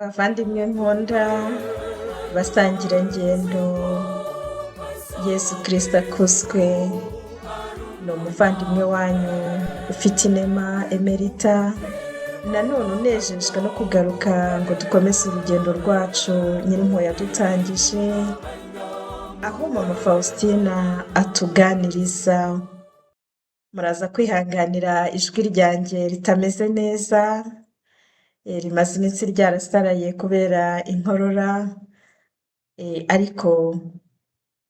Bavandimwe nkunda, basangirangendo, Yesu Kristo akuzwe. Ni umuvandimwe wanyu ufite inema Emerita, nanone unejejwe no kugaruka ngo dukomeze urugendo rwacu Nyirimpuhwe yadutangije, aho Mama Faustina atuganiriza. Muraza kwihanganira ijwi ryanjye ritameze neza, rimaze iminsi ryarasaraye kubera inkorora, ariko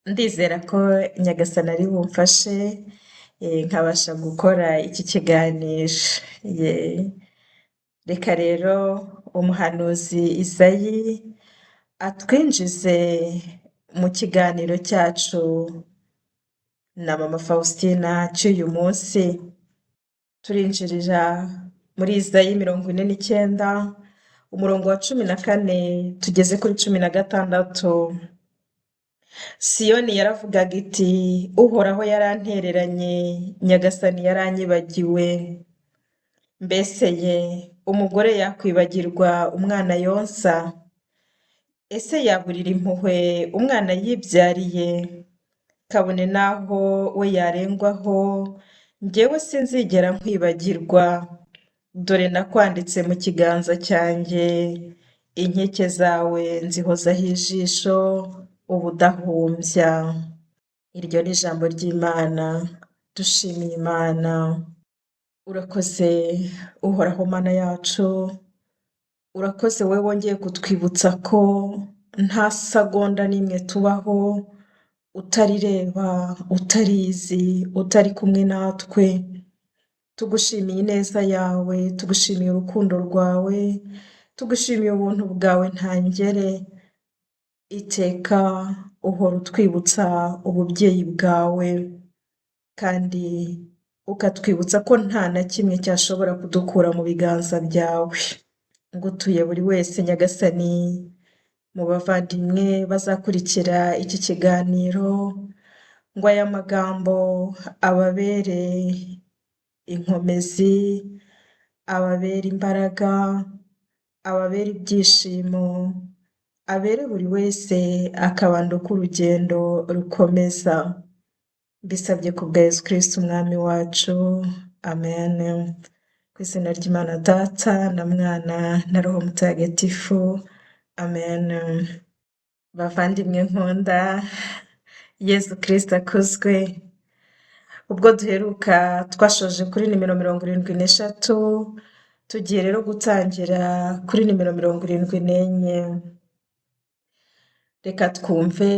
ndizera ko Nyagasani ari bumfashe nkabasha gukora iki kiganiro. Reka rero umuhanuzi Izayi atwinjize mu kiganiro cyacu na Mama Faustina cy'uyu munsi. Turinjirira muri Izayi 49, umurongo wa 14 tugeze kuri 16. Siyoni yaravugaga iti, Uhoraho yarantereranye, Nyagasani yaranyibagiwe. Mbese ye, umugore yakwibagirwa umwana yonsa? Ese yaburira impuhwe umwana yibyariye? Kabone naho we yarengwaho, njyewe sinzigera nkwibagirwa. Dore nakwanditse mu kiganza cyanjye, inkike zawe nzihozaho ijisho ubudahumbya. Iryo ni ijambo ry'Imana. Dushimiye Imana. Urakoze Uhoraho Mana yacu, urakoze wowe wongeye kutwibutsa ko nta segonda n'imwe tubaho utarireba, utarizi, utari kumwe natwe. Tugushimiye ineza yawe, tugushimiye urukundo rwawe, tugushimiye ubuntu bwawe ntangere. Iteka uhora utwibutsa ububyeyi bwawe, kandi ukatwibutsa ko nta na kimwe cyashobora kudukura mu biganza byawe. Ngutuye buri wese Nyagasani mu bavandimwe bazakurikira iki kiganiro, ngo aya magambo ababere inkomezi, ababere imbaraga, ababere ibyishimo, abere buri wese akabando k'urugendo rukomeza. Mbisabye ku bwa Yesu Kristo umwami wacu. Amen. Ku izina ry'Imana Data na Mwana na Roho Mutagatifu. Amen. Bavandimwe nkunda, Yesu Kristo akuzwe. Ubwo duheruka twashoje kuri nimero 73, tugiye rero gutangira kuri nimero 74. Reka twumve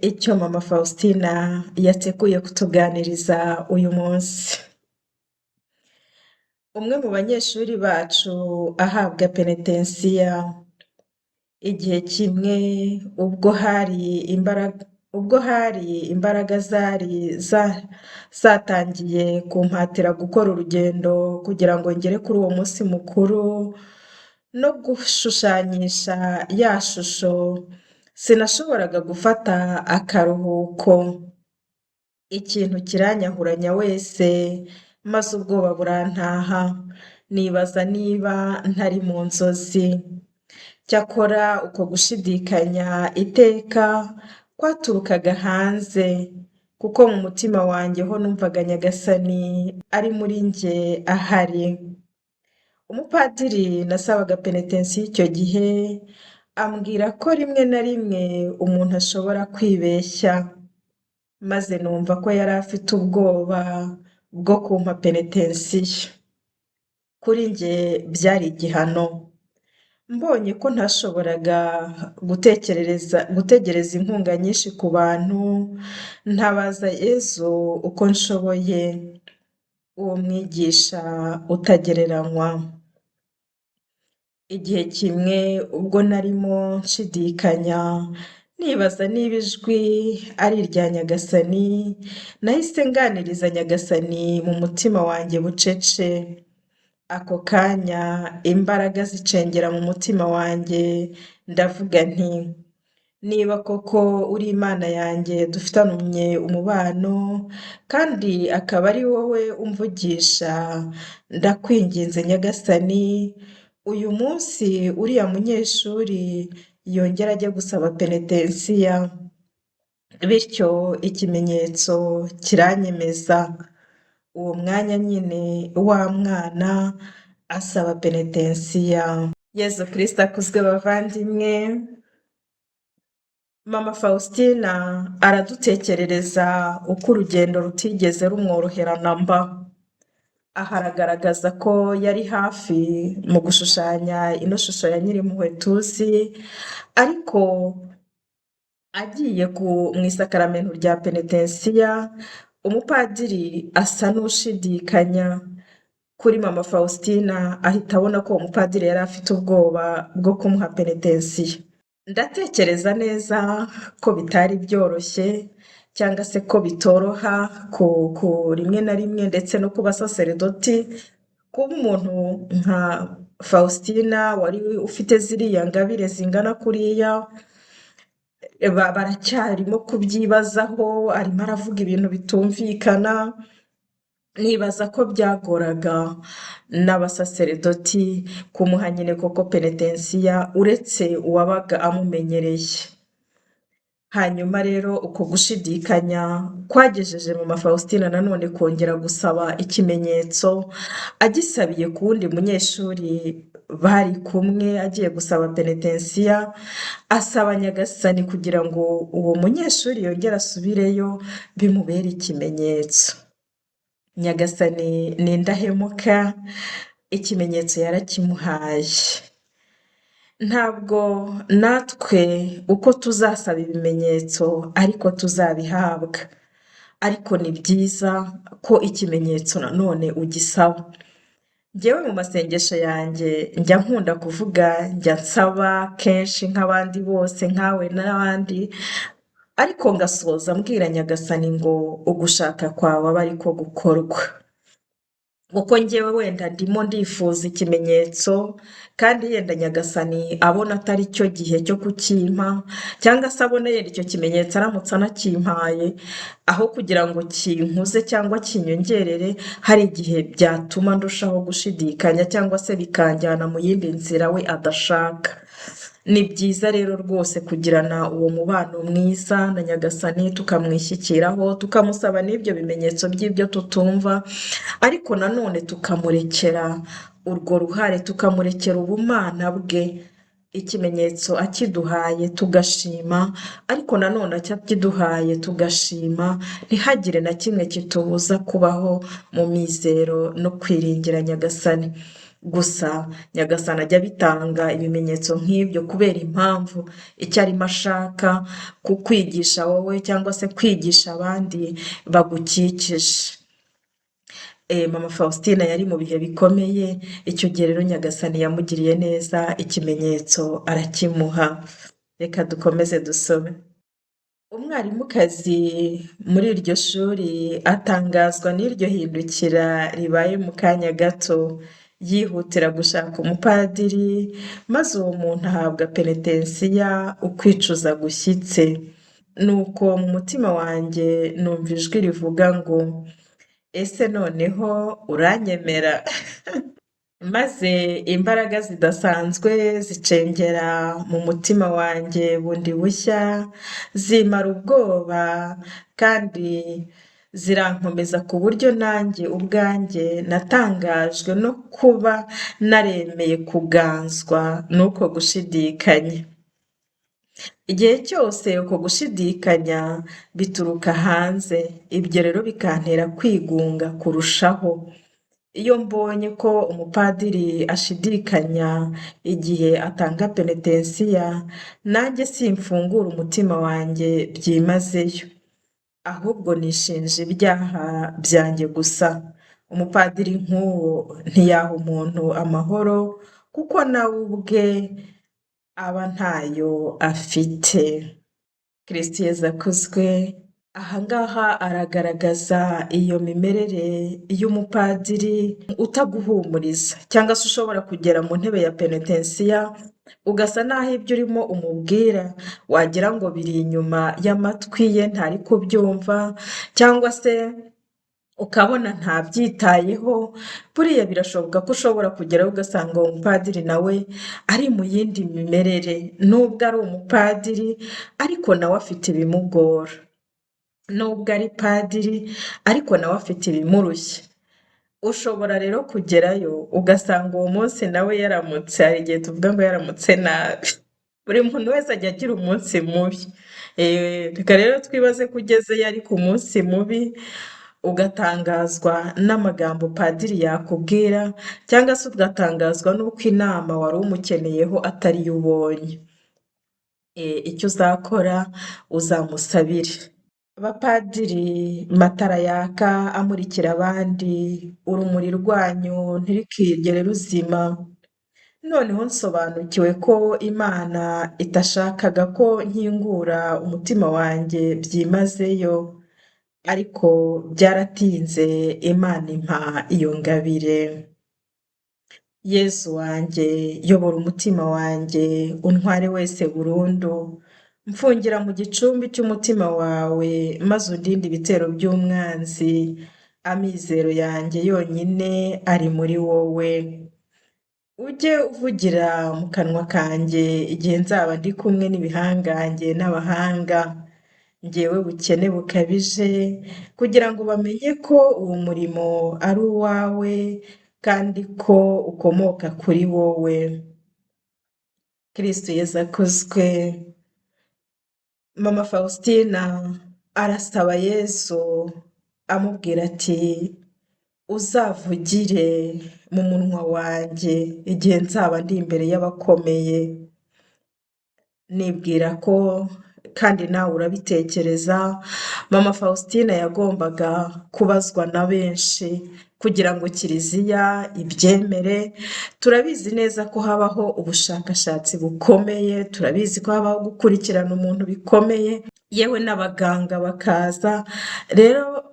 icyo Mama Faustina yateguye kutuganiriza uyu munsi. Umwe mu banyeshuri bacu ahabwa penetensiya, igihe kimwe ubwo hari imbaraga zari zatangiye kumpatira gukora urugendo kugira ngo ngere kuri uwo munsi mukuru no gushushanyisha ya shusho, sinashoboraga gufata akaruhuko. Ikintu kiranyahuranya wese, maze ubwoba burantaha, nibaza niba ntari mu nzozi. Cyakora uko gushidikanya iteka kwaturukaga hanze, kuko mu mutima wanjye ho numvaga Nyagasani ari muri njye ahari. Umupadiri nasabaga penetensiya icyo gihe ambwira ko rimwe na rimwe umuntu ashobora kwibeshya, maze numva ko yari afite ubwoba bwo kumpa penetensiya. Kuri njye byari igihano. Mbonye ko ntashoboraga gutegereza inkunga nyinshi ku bantu, ntabaza Yezu uko nshoboye, uwo mwigisha utagereranywa. Igihe kimwe ubwo narimo nshidikanya, nibaza niba ijwi ari irya Nyagasani, nahise nganiriza Nyagasani mu mutima wanjye bucece. Ako kanya imbaraga zicengera mu mutima wanjye, ndavuga nti, niba koko uri Imana yanjye dufitanye umubano, kandi akaba ari wowe umvugisha, ndakwinginze Nyagasani uyu munsi uriya munyeshuri yongera ajya gusaba penetensiya, bityo ikimenyetso kiranyemeza. Uwo mwanya nyine wa mwana asaba penetensiya. Yezu Kristo akuzwe bavandimwe. Mama Faustina aradutekerereza uko urugendo rutigeze rumworohera na mba. Aha aragaragaza ko yari hafi mu gushushanya ino shusho ya Nyirimpuhwe tuzi, ariko agiye mu isakaramento rya penetensiya, umupadiri asa n'ushidikanya kuri Mama Faustina, ahita abona ko uwo mupadiri yari afite ubwoba bwo kumuha penetensiya. Ndatekereza neza ko bitari byoroshye cyangwa se ko bitoroha ku rimwe na rimwe, ndetse no kuba saseredoti, kuba umuntu nka Faustina wari ufite ziriya ngabire zingana kuriya, baracyarimo kubyibazaho, arimo aravuga ibintu bitumvikana. Nibaza ko byagoraga n'abasaseredoti kumuha nyine koko penetensiya, uretse uwabaga amumenyereye. Hanyuma rero uko gushidikanya kwagejeje Mama Faustina nanone kongera gusaba ikimenyetso, agisabiye ku wundi munyeshuri bari kumwe agiye gusaba penetensiya, asaba Nyagasani kugira ngo uwo munyeshuri yongere asubireyo bimubere ikimenyetso. Nyagasani ni indahemuka, ikimenyetso yarakimuhaye. Ntabwo natwe uko tuzasaba ibimenyetso ariko tuzabihabwa, ariko ni byiza ko ikimenyetso nanone ugisaba. Njyewe mu masengesho yanjye njya nkunda kuvuga, njya nsaba kenshi nk'abandi bose, nkawe n'abandi, ariko ngasoza mbwira Nyagasani ngo ugushaka kwawe abe ariko gukorwa. Kuko njyewe wenda ndimo ndifuza ikimenyetso, kandi yenda Nyagasani abona atari cyo gihe cyo kukimpa, cyangwa se abona yenda icyo kimenyetso aramutse anakimpaye, aho kugira ngo kinkuze cyangwa kinyongerere, hari igihe byatuma ndushaho gushidikanya cyangwa se bikanjyana mu yindi nzira we adashaka. Ni byiza rero rwose kugirana uwo mubano mwiza na Nyagasani, tukamwishyikiraho, tukamusaba n'ibyo bimenyetso by'ibyo tutumva, ariko nanone tukamurekera urwo ruhare, tukamurekera ubumana bwe. Ikimenyetso akiduhaye tugashima, ariko nanone akiduhaye tugashima, ntihagire na kimwe kitubuza kubaho mu mizero no kwiringira Nyagasani. Gusa Nyagasani ajya bitanga ibimenyetso nk'ibyo kubera impamvu, icyo arimo ashaka kukwigisha wowe cyangwa se kwigisha abandi bagukikije. Mama Faustina yari mu bihe bikomeye, icyo gihe rero Nyagasani yamugiriye neza, ikimenyetso arakimuha. Reka dukomeze dusome. Umwarimukazi muri iryo shuri atangazwa n'iryo hindukira ribaye mu kanya gato, yihutira gushaka umupadiri, maze uwo muntu ahabwa penetensiya, ukwicuza gushyitse. Nuko mu mutima wanjye numva ijwi rivuga ngo, ese noneho uranyemera? Maze imbaraga zidasanzwe zicengera mu mutima wanjye bundi bushya, zimara ubwoba kandi zirankomeza ku buryo nanjye ubwanjye natangajwe no kuba naremeye kuganzwa n'uko gushidikanya. Igihe cyose uko gushidikanya bituruka hanze, ibyo rero bikantera kwigunga kurushaho. Iyo mbonye ko umupadiri ashidikanya igihe atanga penetensiya, nanjye simfungura umutima wanjye byimazeyo, ahubwo nishinja ibyaha byanjye gusa. Umupadiri nk'uwo ntiyaha umuntu amahoro, kuko nawe ubwe aba ntayo afite. Kristo Yezu akuzwe. Aha ngaha aragaragaza iyo mimerere y'umupadiri utaguhumuriza, cyangwa se ushobora kugera mu ntebe ya penetensiya ugasa naho ibyo urimo umubwira wagira ngo biri inyuma y'amatwi ye ntari kubyumva, cyangwa se ukabona ntabyitayeho, buriya birashoboka ko ushobora kugeraho ugasanga uwo mupadiri nawe ari mu yindi mimerere, nubwo ari umupadiri ariko nawe afite ibimugora, nubwo ari padiri ariko nawe afite ibimurushya. Ushobora rero kugerayo ugasanga uwo munsi nawe yaramutse, hari igihe tuvuga ngo yaramutse nabi. Buri muntu wese ajya agira umunsi mubi. Reka rero twibaze ko ugezeyo ari ku munsi mubi, ugatangazwa n'amagambo padiri yakubwira, cyangwa se ugatangazwa n'uko inama wari umukeneyeho atari yo ubonye. Icyo uzakora uzamusabire. Abapadiri, matara yaka amurikira abandi, urumuri rwanyu ntirukigere ruzima. Noneho nsobanukiwe ko Imana itashakaga ko nkingura umutima wanjye byimazeyo, ariko byaratinze Imana impa iyo ngabire. Yezu wanjye, yobora umutima wanjye, untware wese burundu, mfungira mu gicumbi cy'umutima wawe, maze undinde ibitero by'umwanzi. Amizero yanjye yonyine ari muri wowe. Ujye uvugira mu kanwa kanjye igihe nzaba ndi kumwe n'ibihangange n'abahanga, njyewe bukene bukabije, kugira ngo bamenye ko uwo murimo ari uwawe kandi ko ukomoka kuri wowe. Kristo Yezu akuzwe. Mama Faustina arasaba Yezu amubwira ati, uzavugire mu munwa wanjye igihe nzaba ndi imbere y'abakomeye. Nibwira ko kandi nawe urabitekereza, Mama Faustina yagombaga kubazwa na benshi kugira ngo Kiliziya ibyemere. Turabizi neza ko habaho ubushakashatsi bukomeye, turabizi ko habaho gukurikirana umuntu bikomeye, yewe n'abaganga bakaza. Rero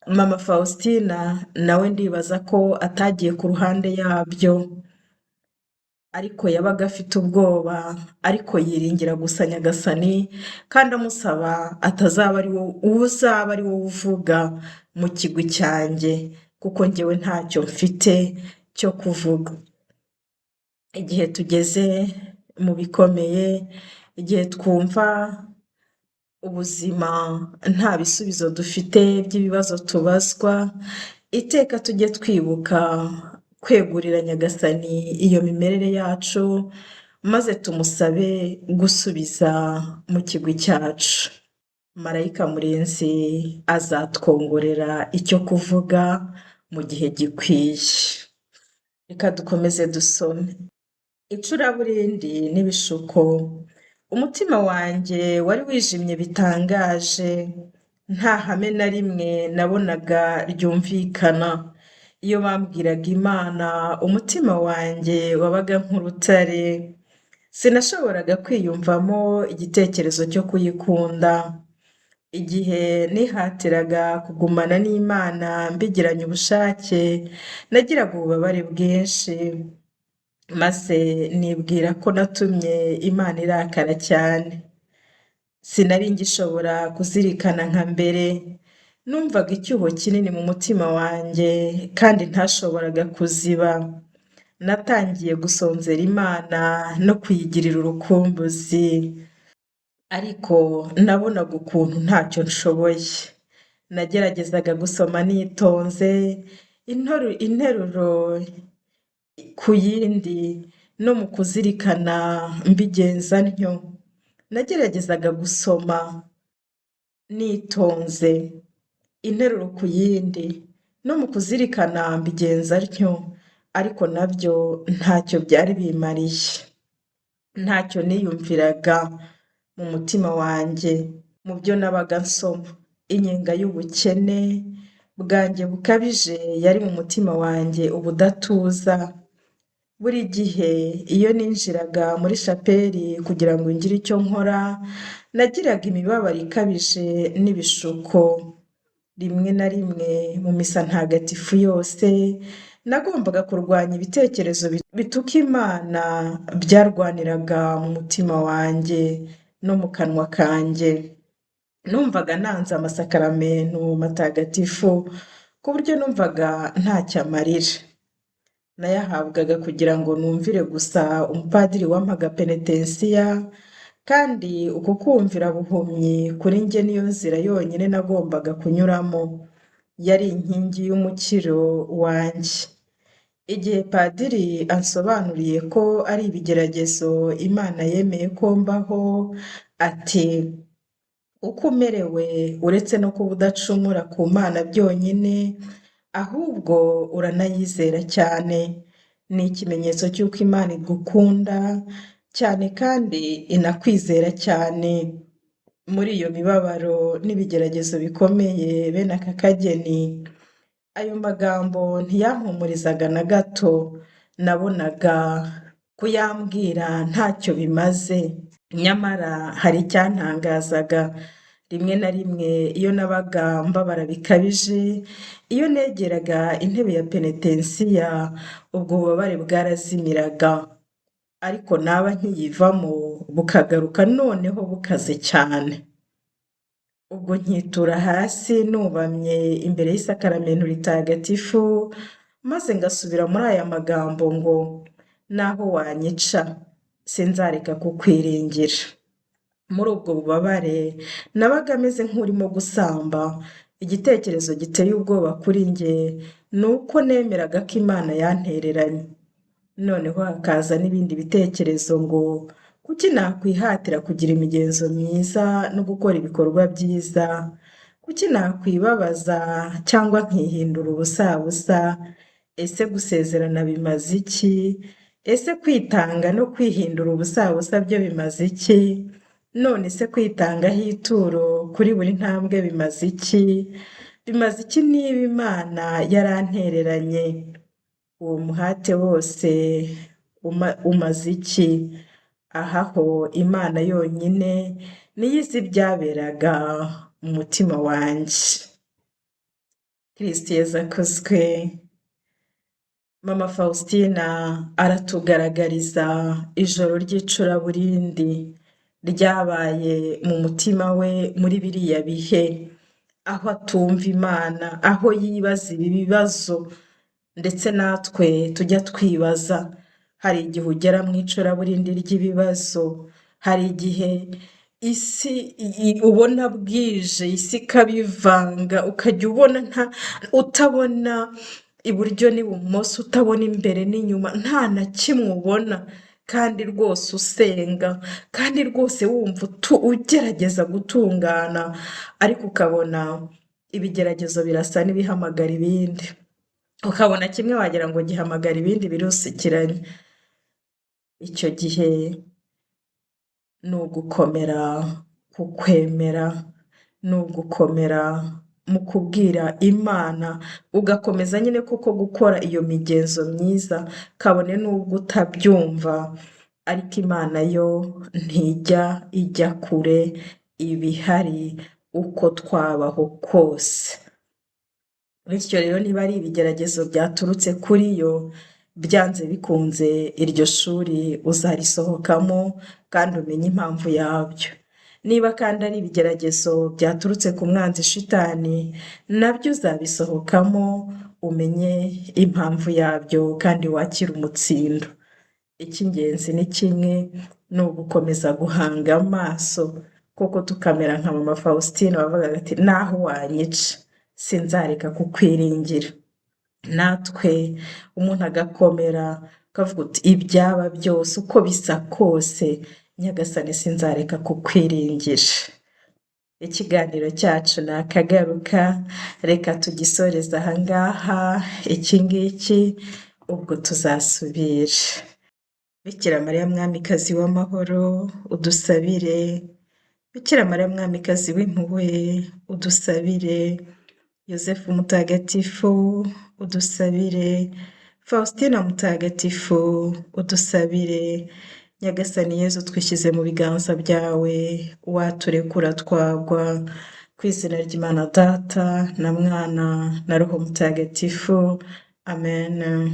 Mama Faustina nawe ndibaza ko atagiye ku ruhande yabyo, ariko yabaga afite ubwoba, ariko yiringira gusa Nyagasani, kandi amusaba atazaba ari wowe uzaba ari wowe uvuga mu kigwi cyanjye, kuko njyewe ntacyo mfite cyo kuvuga. Igihe tugeze mu bikomeye, igihe twumva ubuzima nta bisubizo dufite by'ibibazo tubazwa, iteka tujye twibuka kwegurira Nyagasani iyo mimerere yacu, maze tumusabe gusubiza mu kigwi cyacu. Marayika murinzi azatwongorera icyo kuvuga mu gihe gikwiye. Reka dukomeze dusome. Icuraburindi n'ibishuko. Umutima wanjye wari wijimye bitangaje, nta hame na rimwe nabonaga ryumvikana. Iyo bambwiraga Imana, umutima wanjye wabaga nk'urutare. Sinashoboraga kwiyumvamo igitekerezo cyo kuyikunda. Igihe nihatiraga kugumana n'Imana mbigiranye ubushake, nagiraga ububabare bwinshi, maze nibwira ko natumye Imana irakara cyane. Sinari ngishobora kuzirikana nka mbere, numvaga icyuho kinini mu mutima wanjye kandi ntashoboraga kuziba. Natangiye gusonzera Imana no kuyigirira urukumbuzi, ariko nabonaga ukuntu ntacyo nshoboye. Nageragezaga gusoma nitonze, interuro ku yindi, no mu kuzirikana mbigenza ntyo. Nageragezaga gusoma nitonze, interuro ku yindi, no mu kuzirikana mbigenza ntyo, ariko nabyo ntacyo byari bimariye. Ntacyo niyumviraga mu mutima wanjye mu byo nabaga nsoma. Inyenga y'ubukene bwanjye bukabije yari mu mutima wanjye ubudatuza. Buri gihe iyo ninjiraga muri shapeli kugira ngo ngire icyo nkora, nagiraga imibabaro ikabije n'ibishuko. Rimwe na rimwe mu misa ntagatifu yose, nagombaga kurwanya ibitekerezo bituka Imana byarwaniraga mu mutima wanjye no mu kanwa kanjye. Numvaga nanze amasakaramentu matagatifu ku buryo numvaga ntacyo amarira. Nayahabwaga kugira ngo numvire gusa umupadiri wampaga penetensiya, kandi uko kumvira buhumyi kuri njye niyo nzira yonyine nagombaga kunyuramo, yari inkingi y'umukiro wanjye. Igihe padiri ansobanuriye ko ari ibigeragezo Imana yemeye ko mbaho, ati uko umerewe uretse no kuba udacumura ku Mana byonyine, ahubwo uranayizera cyane. Ni ikimenyetso cy'uko Imana igukunda cyane kandi inakwizera cyane. Muri iyo mibabaro n'ibigeragezo bikomeye bene aka kageni, ayo magambo ntiyampumurizaga na gato. Nabonaga kuyambwira ntacyo bimaze. Nyamara hari icyantangazaga. Rimwe na rimwe iyo nabaga mbabara bikabije, iyo negeraga intebe ya penetensiya, ubwo bubabare bwarazimiraga, ariko naba nkiyivamo bukagaruka noneho bukaze cyane. Ubwo nkitura hasi nubamye imbere y'isakaramento ritagatifu, maze ngasubira muri aya magambo ngo naho wanyica sinzareka kukwiringira. Muri ubwo bubabare nabaga ameze nk'urimo gusamba. Igitekerezo giteye ubwoba kuri njye ni uko nemeraga ko Imana yantereranye. Noneho hakaza n'ibindi bitekerezo ngo kuki nakwihatira kugira imigenzo myiza no gukora ibikorwa byiza, kuki nakwibabaza cyangwa nkihindura ubusabusa. Ese gusezerana bimaze iki? Ese kwitanga no kwihindura ubusabusa byo bimaze iki? None se kwitangaho ituro kuri buri ntambwe bimaze iki? Bimaze iki niba Imana yarantereranye? Uwo muhate wose umaze iki? Ahaho Imana yonyine niyo izi ibyaberaga mu mutima wanjye. Kristo Yezu akozwe. Mama Faustina aratugaragariza ijoro ry'icuraburindi ryabaye mu mutima we muri biriya bihe, aho atumva Imana, aho yibaza ibi bibazo ndetse natwe tujya twibaza. Hari igihe ugera mu icuraburindi ry'ibibazo, hari igihe isi ubona bwije, isi ikabivanga, ukajya ubona utabona iburyo n'ibumoso, utabona imbere n'inyuma, nta na kimwe ubona, kandi rwose usenga, kandi rwose wumva ugerageza gutungana, ariko ukabona ibigeragezo birasa n'ibihamagara ibindi, ukabona kimwe wagira ngo gihamagara ibindi birusikiranye. Icyo gihe ni ugukomera ku kwemera, ni ugukomera mu kubwira Imana, ugakomeza nyine kuko gukora iyo migenzo myiza, kabone n'ubwo utabyumva, ariko Imana yo ntijya ijya kure, iba ihari uko twabaho kose. Bityo rero niba ari ibigeragezo byaturutse kuri yo, byanze bikunze iryo shuri uzarisohokamo kandi umenye impamvu yabyo. Niba kandi ari ibigeragezo byaturutse ku mwanzi Shitani, nabyo uzabisohokamo umenye impamvu yabyo kandi wakire umutsindo. Icy'ingenzi ni kimwe, ni ugukomeza guhanga amaso, kuko tukamera nka Mama Faustina wavugaga ati naho wanyica sinzareka kukwiringira. Natwe umuntu agakomera akavuga uti ibyaba byose uko bisa kose, Nyagasani sinzareka kukwiringira. Ikiganiro cyacu ni akagaruka, reka tugisoreze ahangaha, iki ngiki ubwo tuzasubira. Bikira Mariya mwamikazi w'amahoro udusabire. Bikira Mariya mwamikazi w'impuhwe udusabire. Yosefu mutagatifu udusabire. Faustina mutagatifu udusabire. Nyagasani Yezu twishyize mu biganza byawe, waturekura twagwa. Ku izina ry'Imana Data na Mwana na Roho Mutagatifu. Amen.